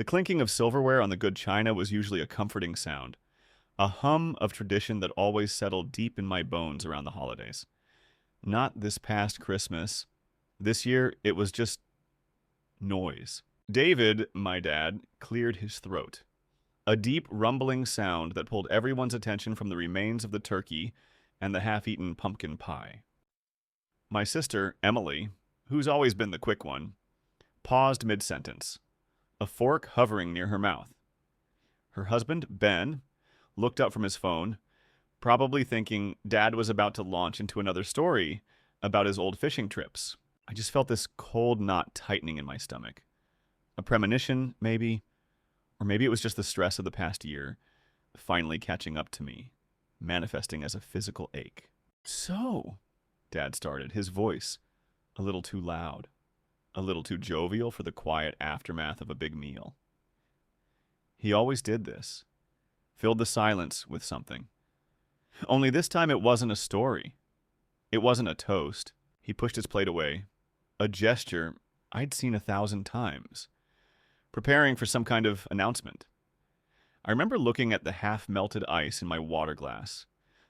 The clinking of silverware on the good china was usually a comforting sound, a hum of tradition that always settled deep in my bones around the holidays. Not this past Christmas. This year, it was just noise. David, my dad, cleared his throat. A deep, rumbling sound that pulled everyone's attention from the remains of the turkey and the half-eaten pumpkin pie. My sister, Emily, who's always been the quick one, paused mid-sentence, a fork hovering near her mouth. Her husband, Ben, looked up from his phone, probably thinking Dad was about to launch into another story about his old fishing trips. I just felt this cold knot tightening in my stomach. A premonition, maybe? Or maybe it was just the stress of the past year finally catching up to me, manifesting as a physical ache. So, Dad started, his voice a little too loud, a little too jovial for the quiet aftermath of a big meal. He always did this, filled the silence with something. Only this time it wasn't a story. It wasn't a toast. He pushed his plate away, a gesture I'd seen 1,000 times, preparing for some kind of announcement. I remember looking at the half-melted ice in my water glass,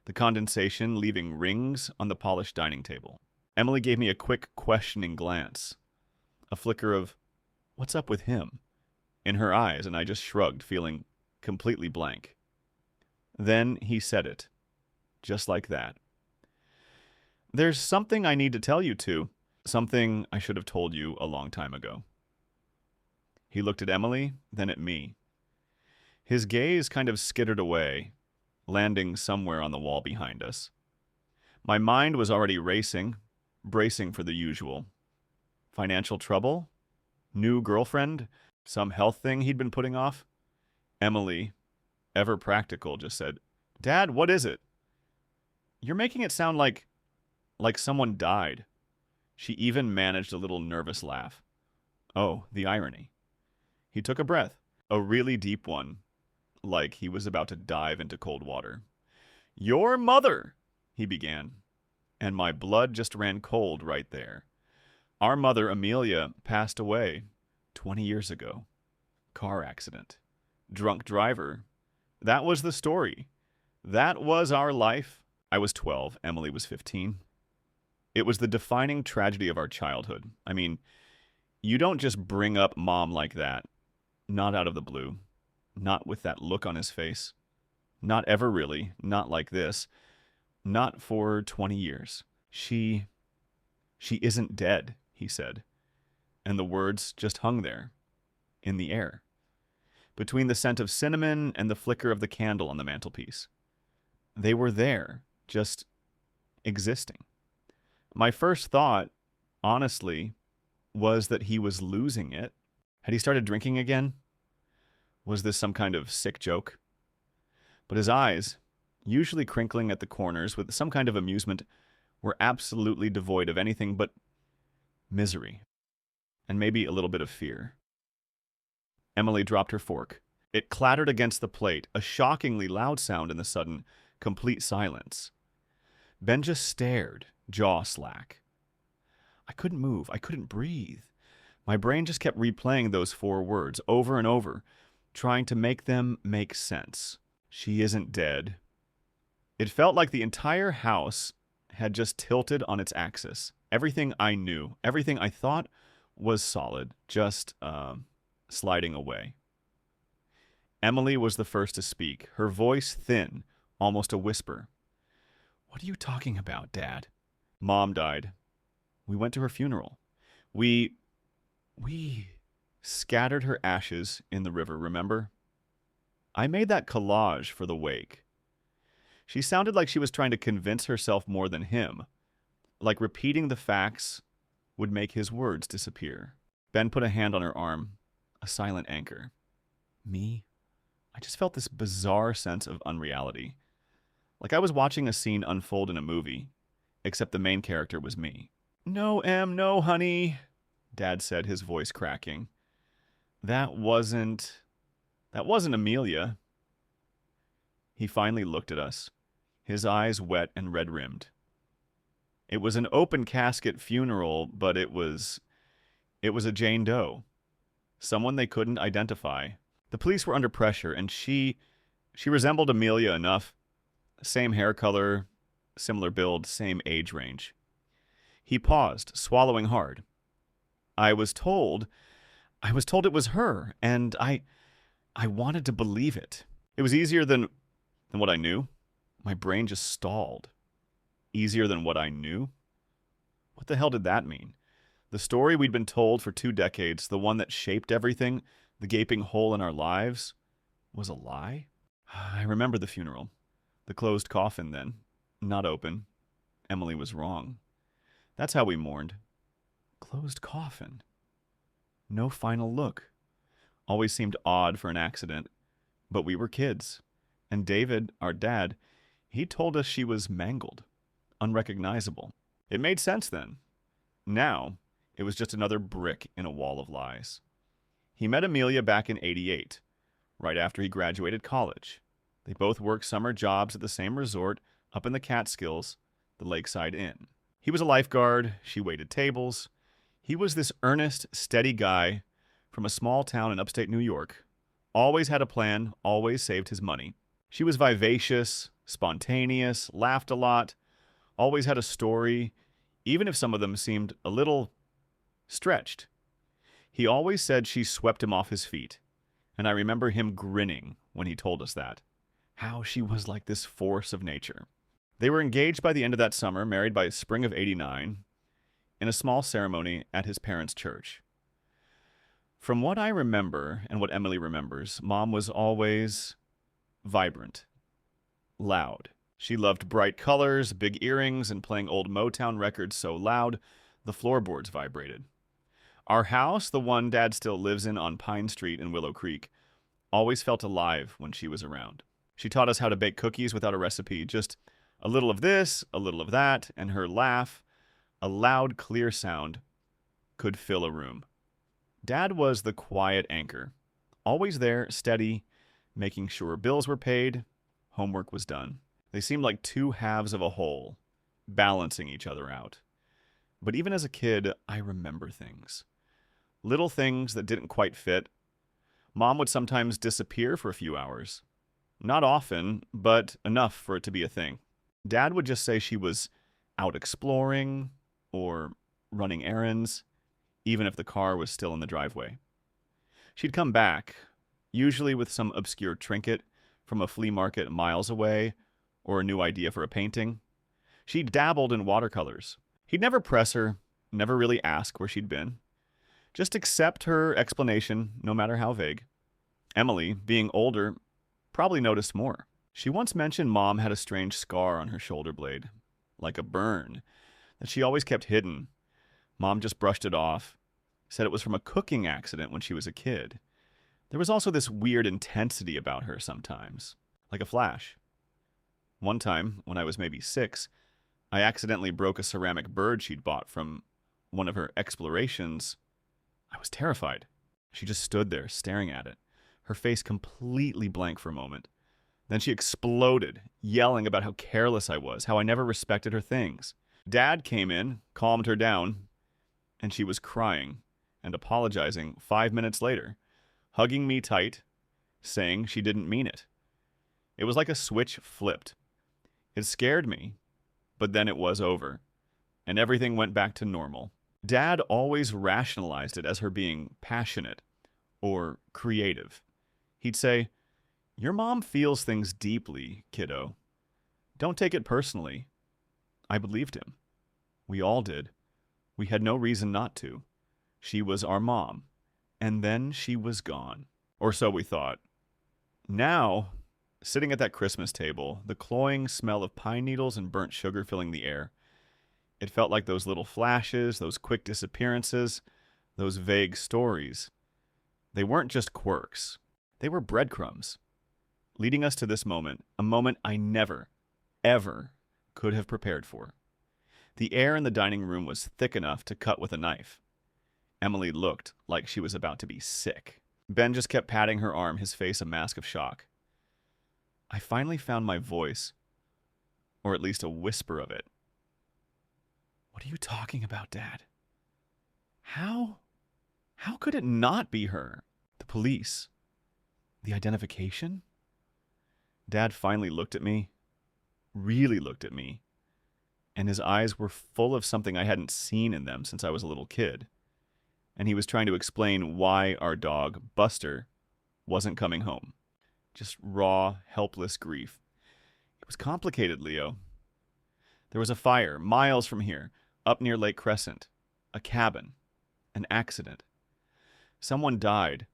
the condensation leaving rings on the polished dining table. Emily gave me a quick, questioning glance, a flicker of, "What's up with him?" in her eyes, and I just shrugged, feeling completely blank. Then he said it, just like that. "There's something I need to tell you two, something I should have told you a long time ago." He looked at Emily, then at me. His gaze kind of skittered away, landing somewhere on the wall behind us. My mind was already racing, bracing for the usual. Financial trouble? New girlfriend? Some health thing he'd been putting off? Emily, ever practical, just said, "Dad, what is it?" "You're making it sound like someone died." She even managed a little nervous laugh. Oh, the irony. He took a breath, a really deep one, like he was about to dive into cold water. "Your mother," he began, and my blood just ran cold right there. Our mother, Amelia, passed away 20 years ago. Car accident. Drunk driver. That was the story. That was our life. I was 12. Emily was 15. It was the defining tragedy of our childhood. I mean, you don't just bring up Mom like that. Not out of the blue. Not with that look on his face. Not ever really. Not like this. Not for 20 years. She isn't dead," he said. And the words just hung there, in the air, between the scent of cinnamon and the flicker of the candle on the mantelpiece. They were there, just existing. My first thought, honestly, was that he was losing it. Had he started drinking again? Was this some kind of sick joke? But his eyes, usually crinkling at the corners with some kind of amusement, were absolutely devoid of anything but misery, and maybe a little bit of fear. Emily dropped her fork. It clattered against the plate, a shockingly loud sound in the sudden, complete silence. Ben just stared, jaw slack. I couldn't move. I couldn't breathe. My brain just kept replaying those 4 words over and over, trying to make them make sense. She isn't dead. It felt like the entire house had just tilted on its axis. Everything I knew, everything I thought was solid, just sliding away. Emily was the first to speak, her voice thin, almost a whisper. "What are you talking about, Dad?" "Mom died. We went to her funeral. We scattered her ashes in the river, remember? I made that collage for the wake." She sounded like she was trying to convince herself more than him, like repeating the facts would make his words disappear. Ben put a hand on her arm, a silent anchor. Me? I just felt this bizarre sense of unreality. Like I was watching a scene unfold in a movie, except the main character was me. "No, Em, no, honey," Dad said, his voice cracking. That wasn't Amelia." He finally looked at us, his eyes wet and red-rimmed. It was an open casket funeral, but it was a Jane Doe. someone they couldn't identify. The police were under pressure, and she resembled Amelia enough. Same hair color, similar build, same age range. He paused, swallowing hard. I was told it was her, and I wanted to believe it. It was easier than what I knew. My brain just stalled. Easier than what I knew? What the hell did that mean? The story we'd been told for 2 decades, the one that shaped everything, the gaping hole in our lives, was a lie? I remember the funeral. The closed coffin then. Not open. Emily was wrong. That's how we mourned. Closed coffin. No final look. Always seemed odd for an accident. But we were kids. And David, our dad, he told us she was mangled. Unrecognizable. It made sense then. Now, it was just another brick in a wall of lies. He met Amelia back in '88, right after he graduated college. They both worked summer jobs at the same resort up in the Catskills, the Lakeside Inn. He was a lifeguard. She waited tables. He was this earnest, steady guy from a small town in upstate New York. Always had a plan, always saved his money. She was vivacious, spontaneous, laughed a lot, always had a story, even if some of them seemed a little stretched. He always said she swept him off his feet, and I remember him grinning when he told us that. How she was like this force of nature. They were engaged by the end of that summer, married by spring of '89, in a small ceremony at his parents' church. From what I remember, and what Emily remembers, Mom was always vibrant, loud. She loved bright colors, big earrings, and playing old Motown records so loud the floorboards vibrated. Our house, the one Dad still lives in on Pine Street in Willow Creek, always felt alive when she was around. She taught us how to bake cookies without a recipe, just a little of this, a little of that, and her laugh, a loud, clear sound, could fill a room. Dad was the quiet anchor, always there, steady, making sure bills were paid, homework was done. They seemed like two halves of a whole, balancing each other out. But even as a kid, I remember things. Little things that didn't quite fit. Mom would sometimes disappear for a few hours. Not often, but enough for it to be a thing. Dad would just say she was out exploring or running errands, even if the car was still in the driveway. She'd come back, usually with some obscure trinket from a flea market miles away, or a new idea for a painting. She dabbled in watercolors. He'd never press her, never really ask where she'd been. Just accept her explanation, no matter how vague. Emily, being older, probably noticed more. She once mentioned Mom had a strange scar on her shoulder blade, like a burn, that she always kept hidden. Mom just brushed it off, said it was from a cooking accident when she was a kid. There was also this weird intensity about her sometimes, like a flash. One time, when I was maybe 6, I accidentally broke a ceramic bird she'd bought from one of her explorations. I was terrified. She just stood there, staring at it, her face completely blank for a moment. Then she exploded, yelling about how careless I was, how I never respected her things. Dad came in, calmed her down, and she was crying and apologizing 5 minutes later, hugging me tight, saying she didn't mean it. It was like a switch flipped. It scared me, but then it was over, and everything went back to normal. Dad always rationalized it as her being passionate or creative. He'd say, "Your mom feels things deeply, kiddo. Don't take it personally." I believed him. We all did. We had no reason not to. She was our mom, and then she was gone. Or so we thought. Now, sitting at that Christmas table, the cloying smell of pine needles and burnt sugar filling the air, it felt like those little flashes, those quick disappearances, those vague stories. They weren't just quirks. They were breadcrumbs, leading us to this moment, a moment I never, ever could have prepared for. The air in the dining room was thick enough to cut with a knife. Emily looked like she was about to be sick. Ben just kept patting her arm, his face a mask of shock. I finally found my voice, or at least a whisper of it. "What are you talking about, Dad? How How could it not be her? The police. The identification? Dad finally looked at me, really looked at me, and his eyes were full of something I hadn't seen in them since I was a little kid. And he was trying to explain why our dog, Buster, wasn't coming home. Just raw, helpless grief. It was complicated, Leo. There was a fire miles from here, up near Lake Crescent. A cabin. An accident. Someone died.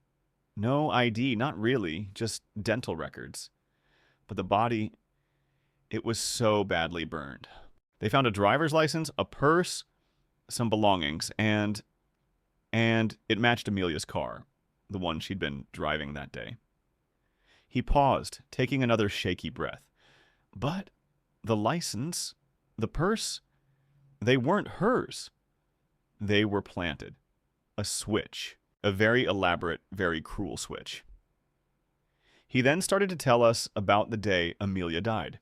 No ID, not really, just dental records. But the body, it was so badly burned. They found a driver's license, a purse, some belongings, and it matched Amelia's car, the one she'd been driving that day. He paused, taking another shaky breath. But the license, the purse, they weren't hers. They were planted. A switch. A very elaborate, very cruel switch. He then started to tell us about the day Amelia died.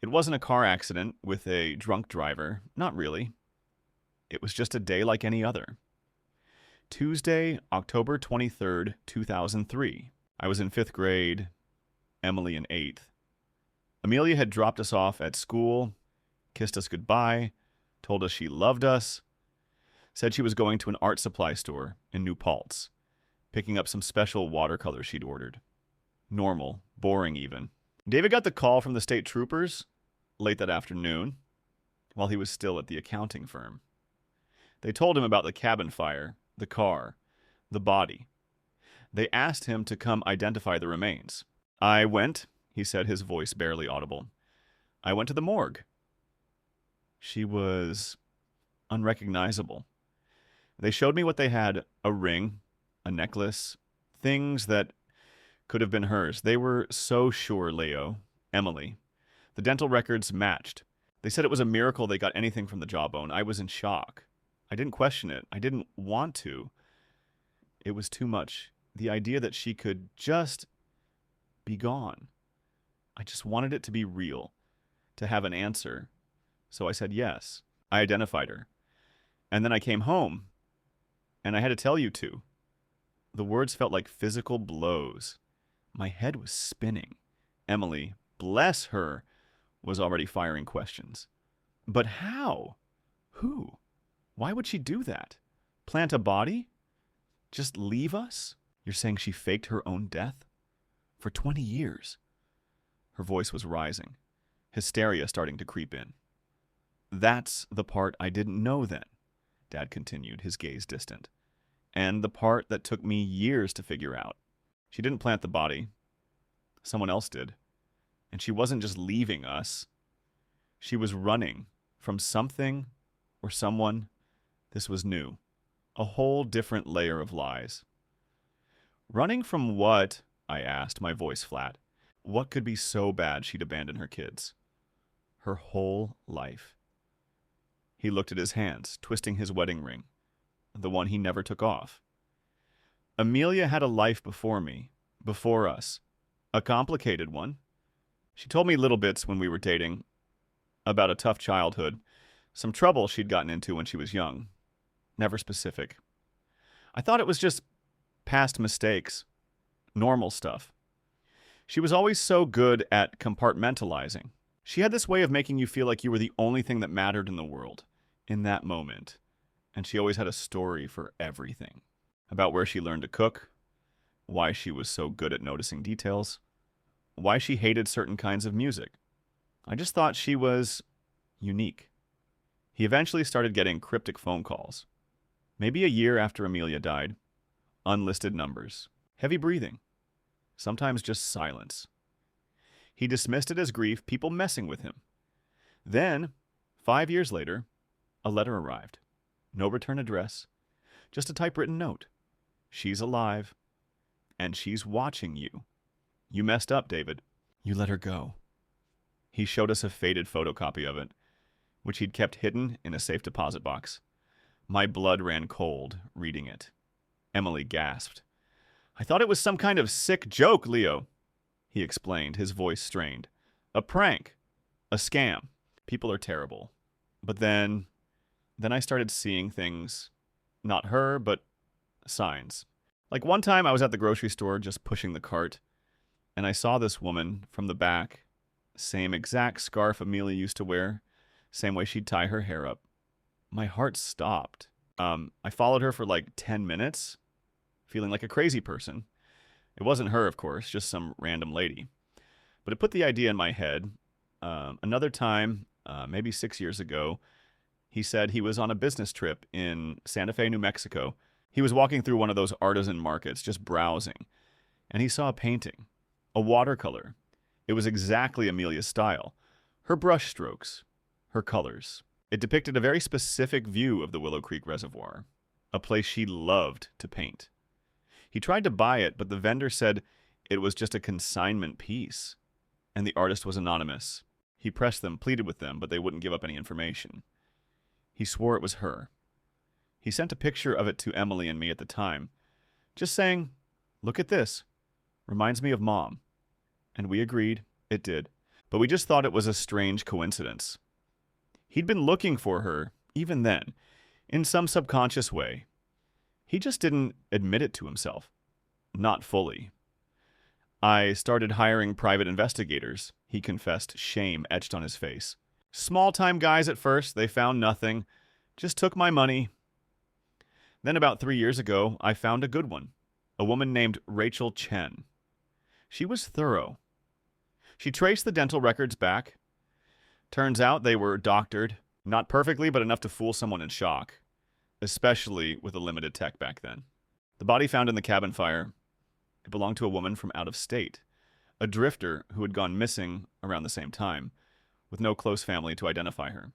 It wasn't a car accident with a drunk driver. Not really. It was just a day like any other. Tuesday, October 23rd, 2003. I was in 5th grade, Emily in 8th. Amelia had dropped us off at school, kissed us goodbye, told us she loved us, said she was going to an art supply store in New Paltz, picking up some special watercolors she'd ordered. Normal, boring even. David got the call from the state troopers late that afternoon, while he was still at the accounting firm. They told him about the cabin fire, the car, the body. They asked him to come identify the remains. I went, he said, his voice barely audible. I went to the morgue. She was unrecognizable. They showed me what they had, a ring, a necklace, things that could have been hers. They were so sure, Leo, Emily. The dental records matched. They said it was a miracle they got anything from the jawbone. I was in shock. I didn't question it. I didn't want to. It was too much. The idea that she could just be gone. I just wanted it to be real, to have an answer. So I said yes. I identified her. And then I came home, and I had to tell you two. The words felt like physical blows. My head was spinning. Emily, bless her, was already firing questions. But how? Who? Why would she do that? Plant a body? Just leave us? You're saying she faked her own death? For 20 years. Her voice was rising, hysteria starting to creep in. That's the part I didn't know then, Dad continued, his gaze distant. And the part that took me years to figure out. She didn't plant the body. Someone else did. And she wasn't just leaving us. She was running from something or someone. This was new. A whole different layer of lies. Running from what? I asked, my voice flat. What could be so bad she'd abandon her kids? Her whole life. He looked at his hands, twisting his wedding ring, the one he never took off. Amelia had a life before me, before us. A complicated one. She told me little bits when we were dating about a tough childhood, some trouble she'd gotten into when she was young. Never specific. I thought it was just past mistakes, normal stuff. She was always so good at compartmentalizing. She had this way of making you feel like you were the only thing that mattered in the world, in that moment. And she always had a story for everything. About where she learned to cook, why she was so good at noticing details, why she hated certain kinds of music. I just thought she was unique. He eventually started getting cryptic phone calls. Maybe a year after Amelia died. Unlisted numbers. Heavy breathing. Sometimes just silence. He dismissed it as grief, people messing with him. Then, 5 years later, a letter arrived. No return address. Just a typewritten note. She's alive. And she's watching you. You messed up, David. You let her go. He showed us a faded photocopy of it, which he'd kept hidden in a safe deposit box. My blood ran cold reading it. Emily gasped. I thought it was some kind of sick joke, Leo, he explained, his voice strained. A prank. A scam. People are terrible. But then I started seeing things. Not her, but signs. Like one time I was at the grocery store just pushing the cart, and I saw this woman from the back, same exact scarf Amelia used to wear, same way she'd tie her hair up. My heart stopped. I followed her for like 10 minutes, feeling like a crazy person. It wasn't her, of course, just some random lady. But it put the idea in my head. Another time, maybe 6 years ago, he said he was on a business trip in Santa Fe, New Mexico. He was walking through one of those artisan markets, just browsing, and he saw a painting, a watercolor. It was exactly Amelia's style. Her brush strokes, her colors. It depicted a very specific view of the Willow Creek Reservoir, a place she loved to paint. He tried to buy it, but the vendor said it was just a consignment piece, and the artist was anonymous. He pressed them, pleaded with them, but they wouldn't give up any information. He swore it was her. He sent a picture of it to Emily and me at the time, just saying, "Look at this. Reminds me of Mom." And we agreed it did. But we just thought it was a strange coincidence. He'd been looking for her, even then, in some subconscious way. He just didn't admit it to himself. Not fully. "I started hiring private investigators," he confessed, shame etched on his face. "Small-time guys at first, they found nothing. Just took my money. Then about 3 years ago, I found a good one. A woman named Rachel Chen. She was thorough. She traced the dental records back. Turns out they were doctored. Not perfectly, but enough to fool someone in shock. Especially with the limited tech back then. The body found in the cabin fire, it belonged to a woman from out of state. A drifter who had gone missing around the same time, with no close family to identify her.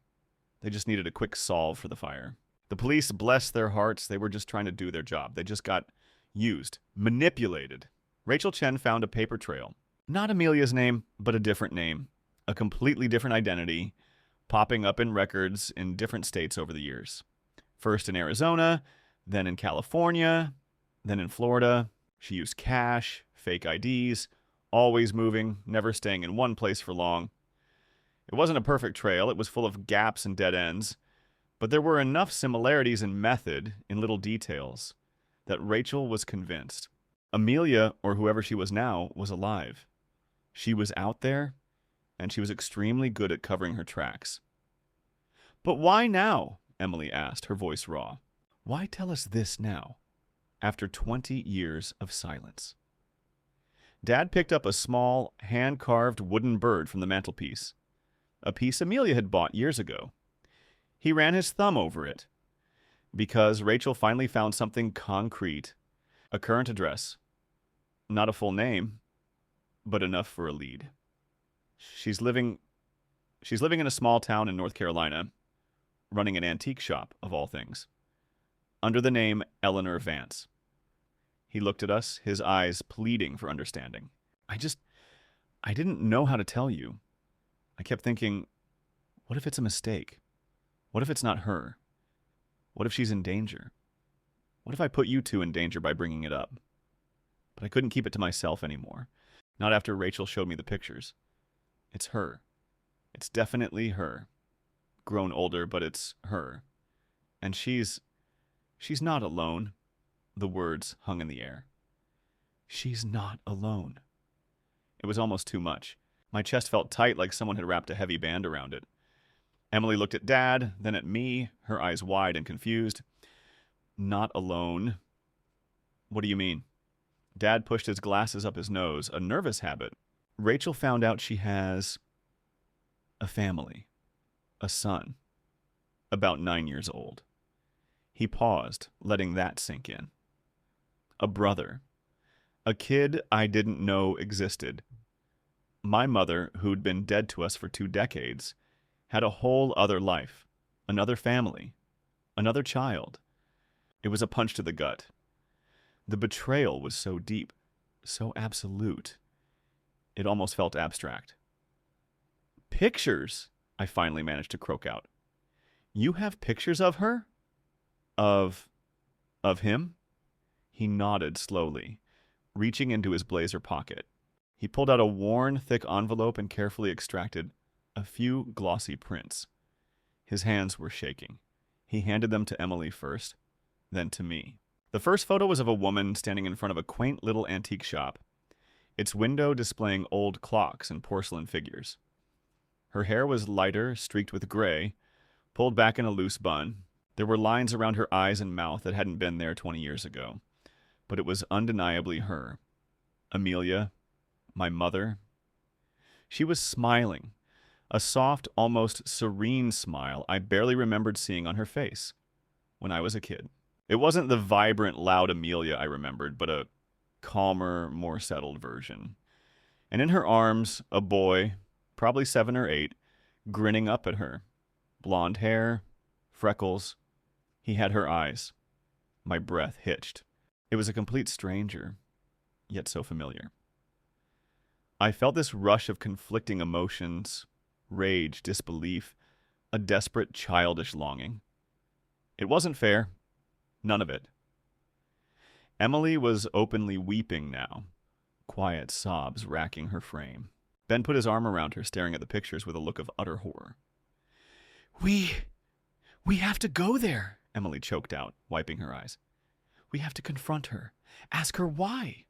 They just needed a quick solve for the fire. The police, bless their hearts, they were just trying to do their job. They just got used, manipulated. Rachel Chen found a paper trail. Not Amelia's name, but a different name. A completely different identity, popping up in records in different states over the years. First in Arizona, then in California, then in Florida. She used cash, fake IDs, always moving, never staying in one place for long. It wasn't a perfect trail. It was full of gaps and dead ends. But there were enough similarities in method, in little details, that Rachel was convinced. Amelia, or whoever she was now, was alive. She was out there, and she was extremely good at covering her tracks. "But why now?" Emily asked, her voice raw. "Why tell us this now, after 20 years of silence?" Dad picked up a small, hand-carved wooden bird from the mantelpiece, a piece Amelia had bought years ago. He ran his thumb over it, because Rachel finally found something concrete, a current address. Not a full name, but enough for a lead. She's living in a small town in North Carolina, running an antique shop, of all things, under the name Eleanor Vance. He looked at us, his eyes pleading for understanding. I didn't know how to tell you. I kept thinking, what if it's a mistake? What if it's not her? What if she's in danger? What if I put you two in danger by bringing it up? But I couldn't keep it to myself anymore. Not after Rachel showed me the pictures. It's her. It's definitely her. Grown older, but it's her. And she's not alone. The words hung in the air. She's not alone. It was almost too much. My chest felt tight, like someone had wrapped a heavy band around it. Emily looked at Dad, then at me, her eyes wide and confused. "Not alone? What do you mean?" Dad pushed his glasses up his nose, a nervous habit. "Rachel found out she has a family, a son, about 9 years old." He paused, letting that sink in. "A brother, a kid I didn't know existed. My mother, who'd been dead to us for 2 decades, had a whole other life, another family, another child." It was a punch to the gut. The betrayal was so deep, so absolute. It almost felt abstract. "Pictures," I finally managed to croak out. "You have pictures of her? Of him?" He nodded slowly, reaching into his blazer pocket. He pulled out a worn, thick envelope and carefully extracted a few glossy prints. His hands were shaking. He handed them to Emily first, then to me. The first photo was of a woman standing in front of a quaint little antique shop, its window displaying old clocks and porcelain figures. Her hair was lighter, streaked with gray, pulled back in a loose bun. There were lines around her eyes and mouth that hadn't been there 20 years ago, but it was undeniably her. Amelia, my mother. She was smiling, a soft, almost serene smile I barely remembered seeing on her face when I was a kid. It wasn't the vibrant, loud Amelia I remembered, but a calmer, more settled version. And in her arms, a boy, probably 7 or 8, grinning up at her. Blonde hair, freckles. He had her eyes. My breath hitched. It was a complete stranger, yet so familiar. I felt this rush of conflicting emotions, rage, disbelief, a desperate, childish longing. It wasn't fair. None of it. Emily was openly weeping now, quiet sobs racking her frame. Ben put his arm around her, staring at the pictures with a look of utter horror. We have to go there, Emily choked out, wiping her eyes. We have to confront her. Ask her why.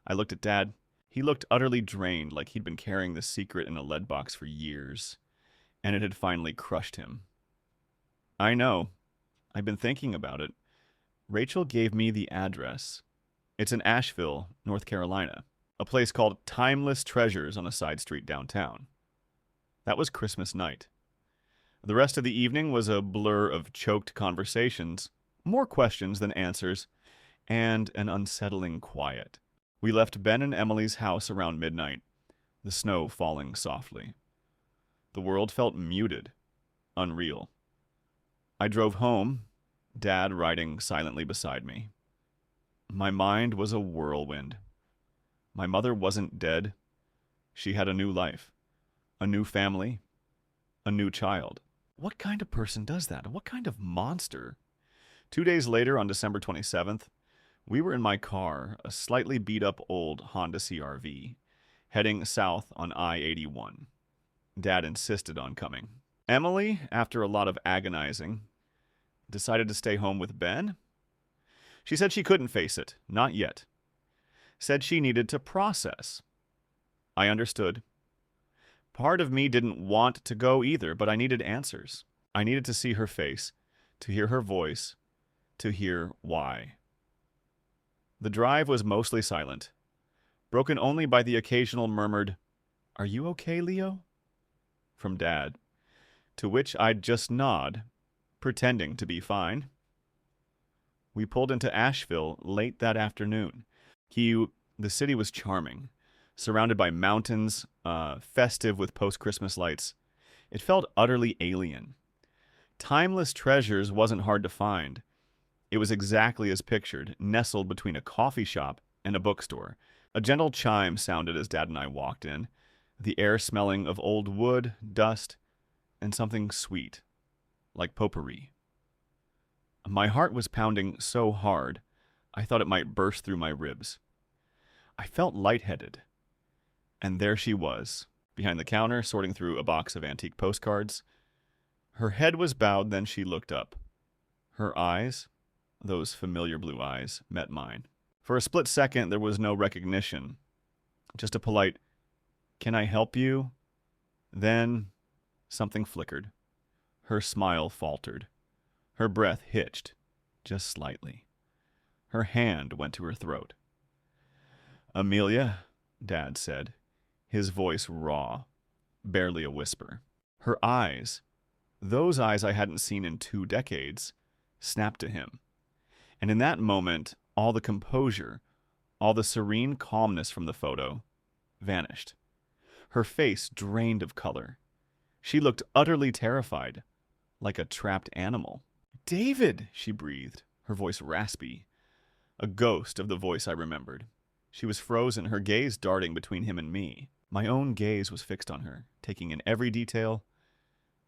I looked at Dad. He looked utterly drained, like he'd been carrying the secret in a lead box for years, and it had finally crushed him. I know. I've been thinking about it. Rachel gave me the address. It's in Asheville, North Carolina, a place called Timeless Treasures on a side street downtown. That was Christmas night. The rest of the evening was a blur of choked conversations, more questions than answers, and an unsettling quiet. We left Ben and Emily's house around midnight, the snow falling softly. The world felt muted, unreal. I drove home, Dad riding silently beside me. My mind was a whirlwind. My mother wasn't dead. She had a new life, a new family, a new child. What kind of person does that? What kind of monster? 2 days later, on December 27th, we were in my car, a slightly beat-up old Honda CR-V, heading south on I-81. Dad insisted on coming. Emily, after a lot of agonizing, decided to stay home with Ben. She said she couldn't face it, not yet. Said she needed to process. I understood. Part of me didn't want to go either, but I needed answers. I needed to see her face, to hear her voice, to hear why. The drive was mostly silent, broken only by the occasional murmured, "Are you okay, Leo?" from Dad, to which I'd just nod, pretending to be fine. We pulled into Asheville late that afternoon. The city was charming, surrounded by mountains, festive with post-Christmas lights. It felt utterly alien. Timeless Treasures wasn't hard to find. It was exactly as pictured, nestled between a coffee shop and a bookstore. A gentle chime sounded as Dad and I walked in, the air smelling of old wood, dust, and something sweet, like potpourri. My heart was pounding so hard, I thought it might burst through my ribs. I felt lightheaded. And there she was, behind the counter, sorting through a box of antique postcards. Her head was bowed, then she looked up. Her eyes, those familiar blue eyes, met mine. For a split second, there was no recognition. Just a polite, "Can I help you?" Then something flickered. Her smile faltered. Her breath hitched, just slightly. Her hand went to her throat. "Amelia," Dad said, his voice raw, barely a whisper. Her eyes, those eyes I hadn't seen in 2 decades, snapped to him. And in that moment, all the composure, all the serene calmness from the photo, vanished. Her face drained of color. She looked utterly terrified, like a trapped animal. "David," she breathed, her voice raspy, a ghost of the voice I remembered. She was frozen, her gaze darting between him and me. My own gaze was fixed on her, taking in every detail,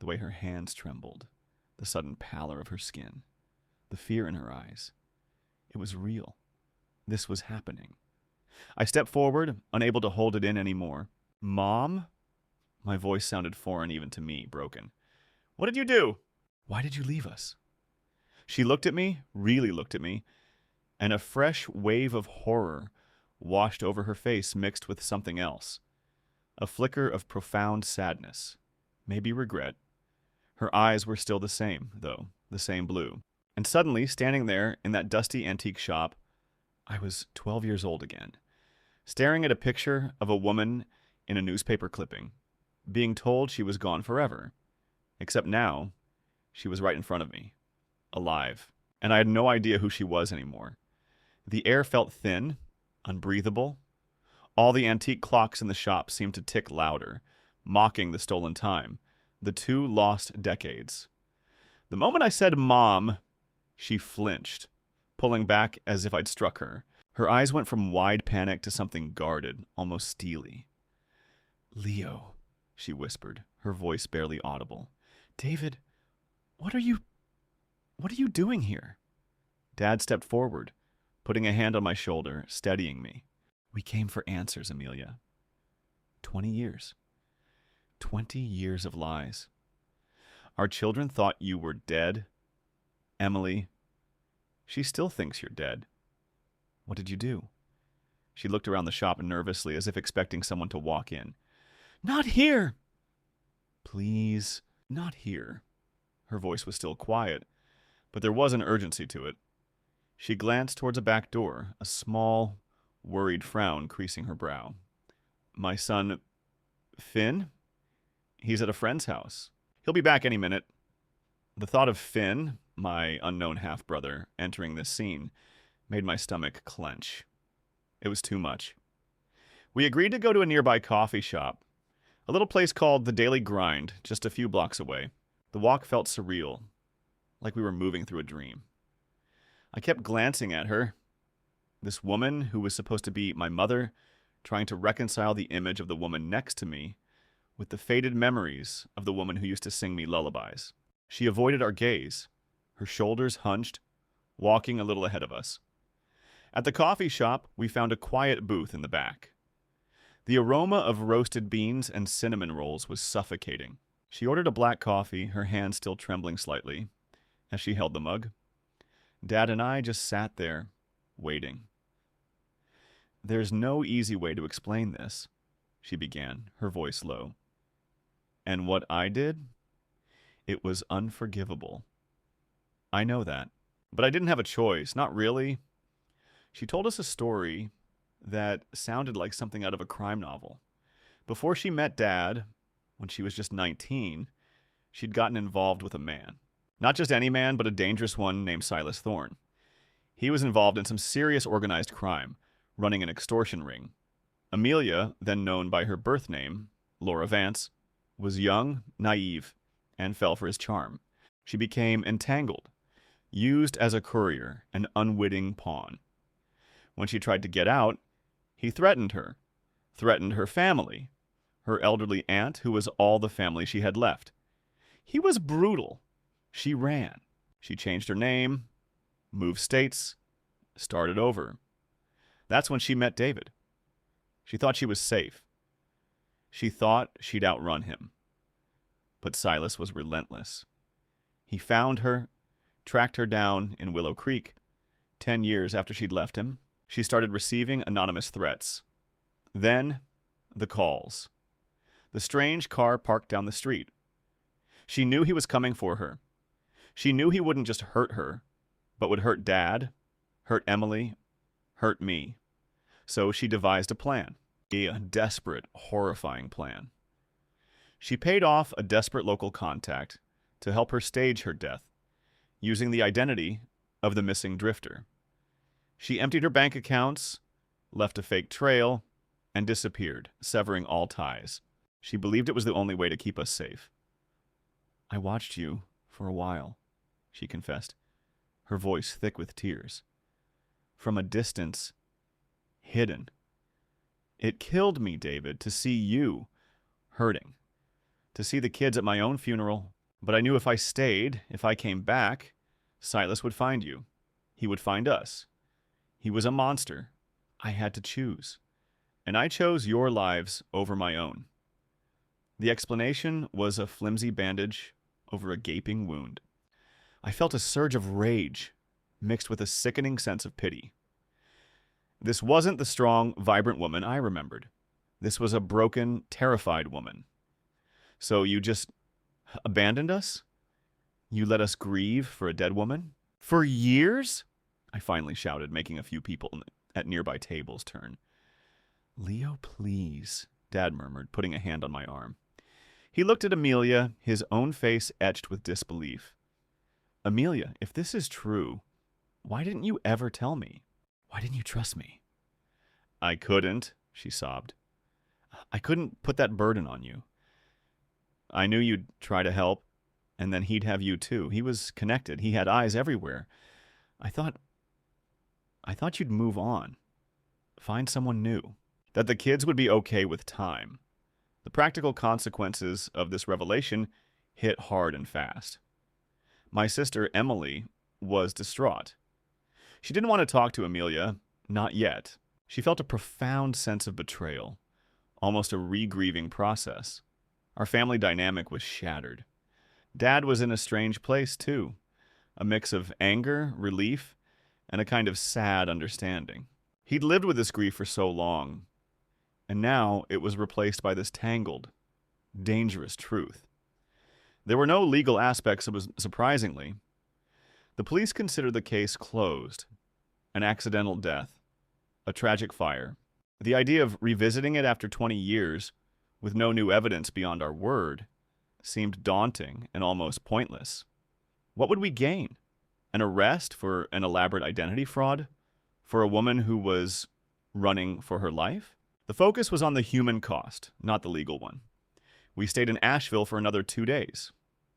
the way her hands trembled, the sudden pallor of her skin, the fear in her eyes. It was real. This was happening. I stepped forward, unable to hold it in anymore. "Mom?" My voice sounded foreign even to me, broken. "What did you do?" "Why did you leave us?" She looked at me, really looked at me, and a fresh wave of horror washed over her face mixed with something else. A flicker of profound sadness, maybe regret. Her eyes were still the same, though, the same blue. And suddenly, standing there in that dusty antique shop, I was 12 years old again, staring at a picture of a woman in a newspaper clipping, being told she was gone forever. Except now, she was right in front of me, alive, and I had no idea who she was anymore. The air felt thin, unbreathable. All the antique clocks in the shop seemed to tick louder, mocking the stolen time, the 2 lost decades. The moment I said "Mom," she flinched, pulling back as if I'd struck her. Her eyes went from wide panic to something guarded, almost steely. "Leo," she whispered, her voice barely audible. "David, what are you doing here?" Dad stepped forward, putting a hand on my shoulder, steadying me. "We came for answers, Amelia. 20 years. 20 years of lies. Our children thought you were dead. Emily, she still thinks you're dead. What did you do?" She looked around the shop nervously, as if expecting someone to walk in. "Not here!" "Please, not here." Her voice was still quiet, but there was an urgency to it. She glanced towards a back door, a small, worried frown creasing her brow. "My son, Finn? He's at a friend's house. He'll be back any minute." The thought of Finn, my unknown half-brother, entering this scene made my stomach clench. It was too much. We agreed to go to a nearby coffee shop, a little place called The Daily Grind, just a few blocks away. The walk felt surreal, like we were moving through a dream. I kept glancing at her, this woman who was supposed to be my mother, trying to reconcile the image of the woman next to me with the faded memories of the woman who used to sing me lullabies. She avoided our gaze, her shoulders hunched, walking a little ahead of us. At the coffee shop, we found a quiet booth in the back. The aroma of roasted beans and cinnamon rolls was suffocating. She ordered a black coffee, her hand still trembling slightly, as she held the mug. Dad and I just sat there, waiting. "There's no easy way to explain this," she began, her voice low. "And what I did? It was unforgivable. I know that. But I didn't have a choice, not really." She told us a story that sounded like something out of a crime novel. Before she met Dad, when she was just 19, she'd gotten involved with a man. Not just any man, but a dangerous one named Silas Thorne. He was involved in some serious organized crime, running an extortion ring. Amelia, then known by her birth name, Laura Vance, was young, naive, and fell for his charm. She became entangled, used as a courier, an unwitting pawn. When she tried to get out, he threatened her family, her elderly aunt, who was all the family she had left. He was brutal. She ran. She changed her name, moved states, started over. That's when she met David. She thought she was safe. She thought she'd outrun him. But Silas was relentless. He found her, tracked her down in Willow Creek. 10 years after she'd left him, she started receiving anonymous threats. Then, the calls. The strange car parked down the street. She knew he was coming for her. She knew he wouldn't just hurt her, but would hurt Dad, hurt Emily, hurt me. So she devised a plan. A desperate, horrifying plan. She paid off a desperate local contact to help her stage her death, using the identity of the missing drifter. She emptied her bank accounts, left a fake trail, and disappeared, severing all ties. She believed it was the only way to keep us safe. "I watched you for a while," she confessed, her voice thick with tears. "From a distance, hidden. It killed me, David, to see you hurting, to see the kids at my own funeral. But I knew if I stayed, if I came back, Silas would find you. He would find us. He was a monster. I had to choose. And I chose your lives over my own." The explanation was a flimsy bandage over a gaping wound. I felt a surge of rage, mixed with a sickening sense of pity. This wasn't the strong, vibrant woman I remembered. This was a broken, terrified woman. So you just abandoned us? You let us grieve for a dead woman? For years? I finally shouted, making a few people at nearby tables turn. Leo, please, Dad murmured, putting a hand on my arm. He looked at Amelia, his own face etched with disbelief. Amelia, if this is true, why didn't you ever tell me? Why didn't you trust me? I couldn't, she sobbed. I couldn't put that burden on you. I knew you'd try to help, and then he'd have you too. He was connected. He had eyes everywhere. I thought you'd move on. Find someone new. That the kids would be okay with time. The practical consequences of this revelation hit hard and fast. My sister, Emily, was distraught. She didn't want to talk to Amelia, not yet. She felt a profound sense of betrayal, almost a re-grieving process. Our family dynamic was shattered. Dad was in a strange place, too. A mix of anger, relief, and a kind of sad understanding. He'd lived with this grief for so long, and now it was replaced by this tangled, dangerous truth. There were no legal aspects, surprisingly. The police considered the case closed, an accidental death, a tragic fire. The idea of revisiting it after 20 years, with no new evidence beyond our word, seemed daunting and almost pointless. What would we gain? An arrest for an elaborate identity fraud? For a woman who was running for her life? The focus was on the human cost, not the legal one. We stayed in Asheville for another 2 days,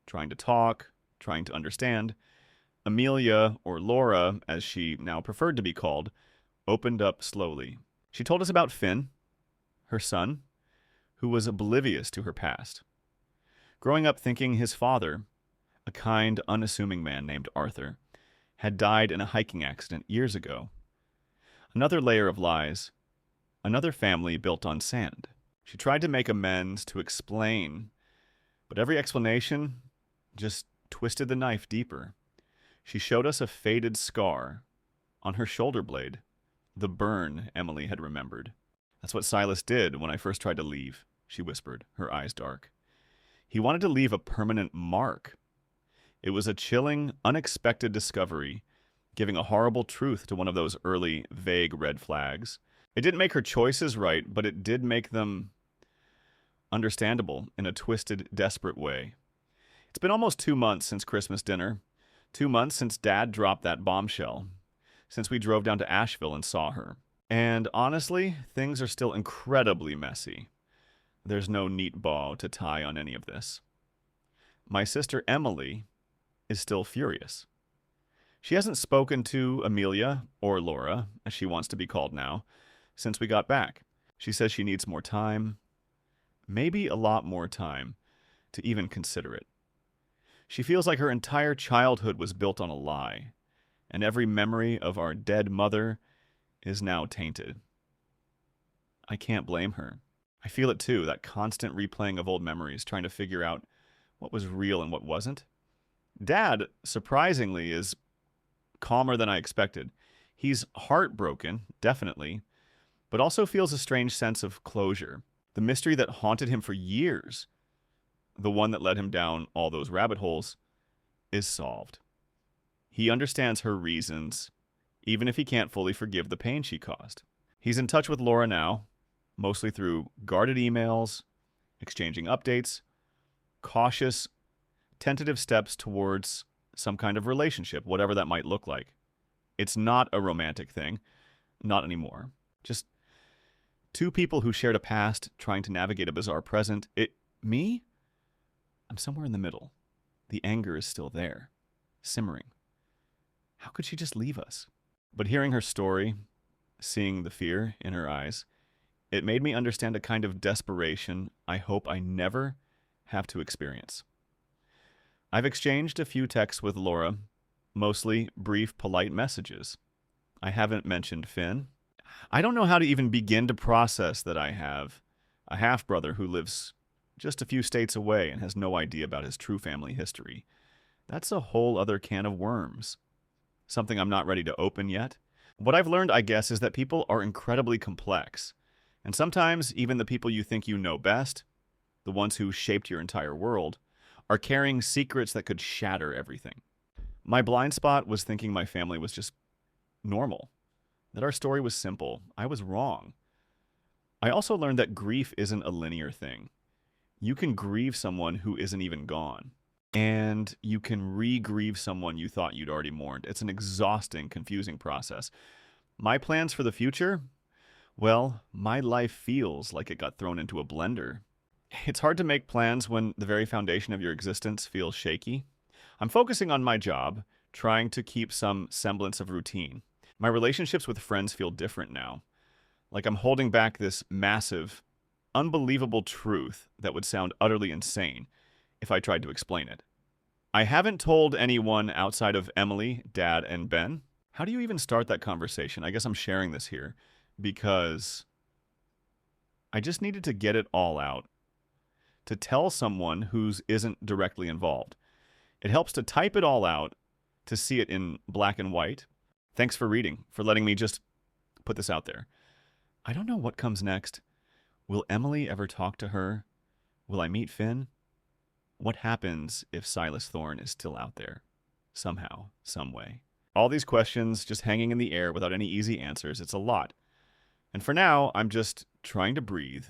trying to talk, trying to understand. Amelia, or Laura, as she now preferred to be called, opened up slowly. She told us about Finn, her son, who was oblivious to her past. Growing up thinking his father, a kind, unassuming man named Arthur, had died in a hiking accident years ago. Another layer of lies, another family built on sand. She tried to make amends, to explain, but every explanation just twisted the knife deeper. She showed us a faded scar on her shoulder blade, the burn Emily had remembered. That's what Silas did when I first tried to leave, she whispered, her eyes dark. He wanted to leave a permanent mark. It was a chilling, unexpected discovery, giving a horrible truth to one of those early, vague red flags. It didn't make her choices right, but it did make them understandable in a twisted, desperate way. It's been almost 2 months since Christmas dinner, 2 months since Dad dropped that bombshell, since we drove down to Asheville and saw her. And honestly, things are still incredibly messy. There's no neat bow to tie on any of this. My sister Emily is still furious. She hasn't spoken to Amelia, or Laura, as she wants to be called now, since we got back. She says she needs more time, maybe a lot more time, to even consider it. She feels like her entire childhood was built on a lie, and every memory of our dead mother is now tainted. I can't blame her. I feel it too, that constant replaying of old memories, trying to figure out what was real and what wasn't. Dad, surprisingly, is calmer than I expected. He's heartbroken, definitely, but also feels a strange sense of closure. The mystery that haunted him for years, the one that led him down all those rabbit holes, is solved. He understands her reasons, even if he can't fully forgive the pain she caused. He's in touch with Laura now, mostly through guarded emails, exchanging updates, cautious, tentative steps towards some kind of relationship, whatever that might look like. It's not a romantic thing, not anymore. Just two people who shared a past trying to navigate a bizarre present. Me? I'm somewhere in the middle. The anger is still there, simmering. How could she just leave us? But hearing her story, seeing the fear in her eyes, it made me understand a kind of desperation I hope I never have to experience. I've exchanged a few texts with Laura, mostly brief, polite messages. I haven't mentioned Finn. I don't know how to even begin to process that I have a half-brother who lives just a few states away and has no idea about his true family history. That's a whole other can of worms. something I'm not ready to open yet. What I've learned, I guess, is that people are incredibly complex. And sometimes even the people you think you know best, the ones who shaped your entire world, are carrying secrets that could shatter everything. My blind spot was thinking my family was just normal, that our story was simple. I was wrong. I also learned that grief isn't a linear thing. You can grieve someone who isn't even gone, and you can re-grieve someone you thought you'd already mourned. It's an exhausting, confusing process. My plans for the future? Well, my life feels like it got thrown into a blender. It's hard to make plans when the very foundation of your existence feels shaky. I'm focusing on my job, trying to keep some semblance of routine. My relationships with friends feel different now. Like I'm holding back this massive, unbelievable truth that would sound utterly insane if I tried to explain it. I haven't told anyone outside of Emily, Dad, and Ben. How do you even start that conversation? I guess I'm sharing this here because I just needed to get it all out, to tell someone who isn't directly involved. It helps to type it all out, to see it in black and white. Thanks for reading, for letting me just put this out there. I don't know what comes next. Will Emily ever talk to her? Will I meet Finn? What happens if Silas Thorne is still out there? Somehow, some way. All these questions just hanging in the air without any easy answers. It's a lot. And for now, I'm just trying to breathe,